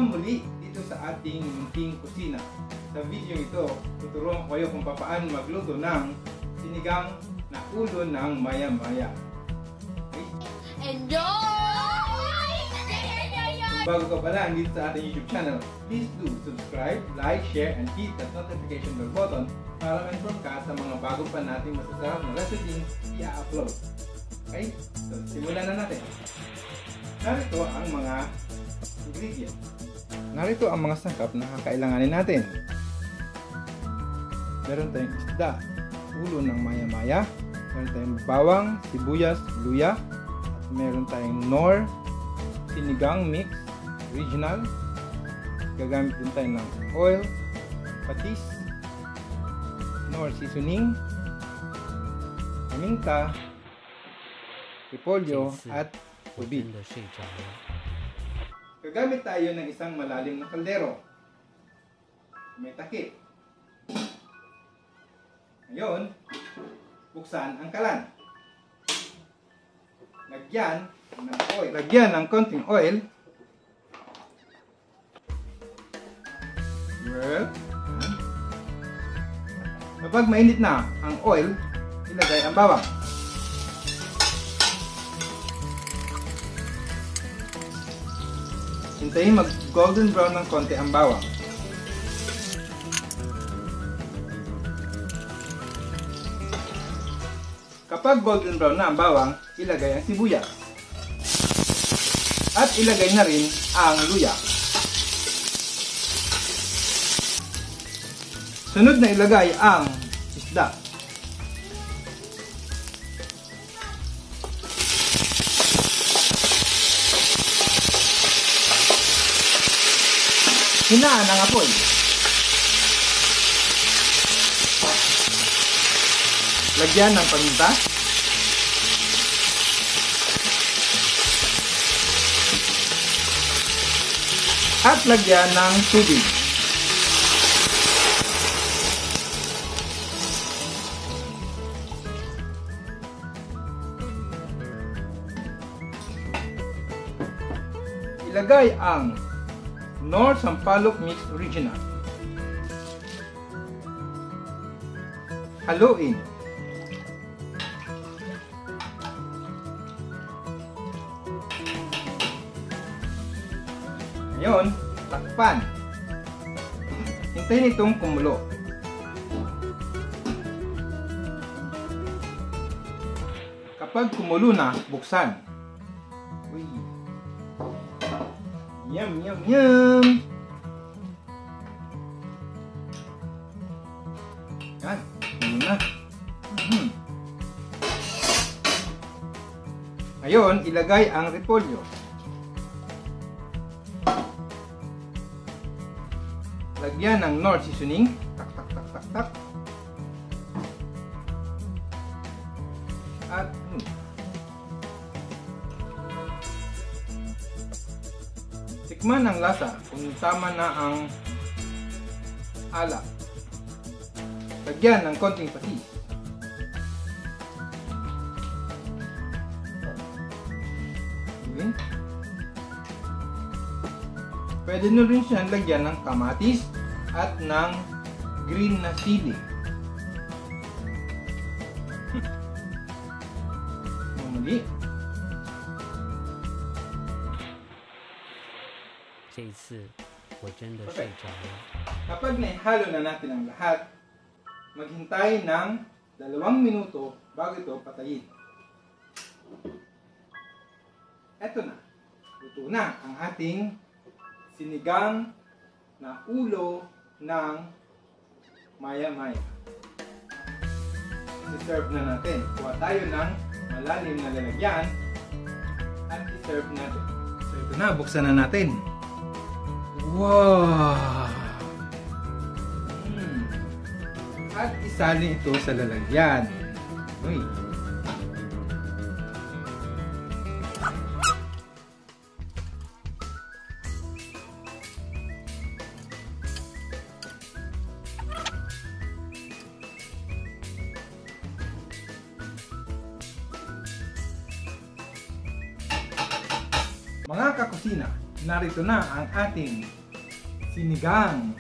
Welcome muli dito sa ating munting kusina. Sa video ito, tuturuan ko kayo kung paano magluto ng sinigang na ulo ng maya-maya. Okay? Enjoy! Bago ka pala dito sa ating YouTube channel, please do subscribe, like, share, and hit that notification bell button para ma-inform ka sa mga bago pa nating masasarap na recipe i-upload. Okay? So, simulan na natin. Narito ang mga ingredients. Narito ang mga sangkap na kakailanganin natin. Meron tayong isda, ulo ng maya-maya, meron tayong bawang, sibuyas, luya, at meron tayong Knorr sinigang mix original. Gagamit din tayo ng oil, patis, Knorr seasoning, paminta, repolyo, at tubig. Gagamit tayo ng isang malalim na kaldero. May takip. Ngayon, buksan ang kalan. Lagyan ng oil. Lagyan ng konting oil. Well, kapag mainit na ang oil, ilagay ang bawang. Hintayin mag golden brown ng konti ang bawang. Kapag golden brown na ang bawang, ilagay ang sibuyas. At ilagay na rin ang luya. Sunod na ilagay ang isda. Hinaan ang apoy. Lagyan ng paminta. At lagyan ng tubig. Ilagay ang Knorr Sampalok Mix Original. Haluin. Ngayon, takpan. Hintayin itong kumulo. Kapag kumulo na, buksan. Uy. Yum, yum, yum! Yan, yun na. Ngayon, ilagay ang repolyo. Lagyan ng Knorr seasoning. Tak, tak, tak, tak, tak. At tikman ang lasa kung tama na ang alak. Lagyan ng konting patis. Pwede nyo rin siyang lagyan ng kamatis at ng green na sili. Muli. Okay. Kapag naihalo na natin ang lahat, maghintay ng 2 minuto bago ito patayin. Eto na. Luto na ang ating sinigang na ulo ng maya-maya. I-serve na natin. Kuha tayo ng malalim na lalagyan at i-serve natin. So ito na, buksan na natin. Wow! At isalin ito sa lalagyan. Uy! Mga kakusina, narito na ang ating sinigang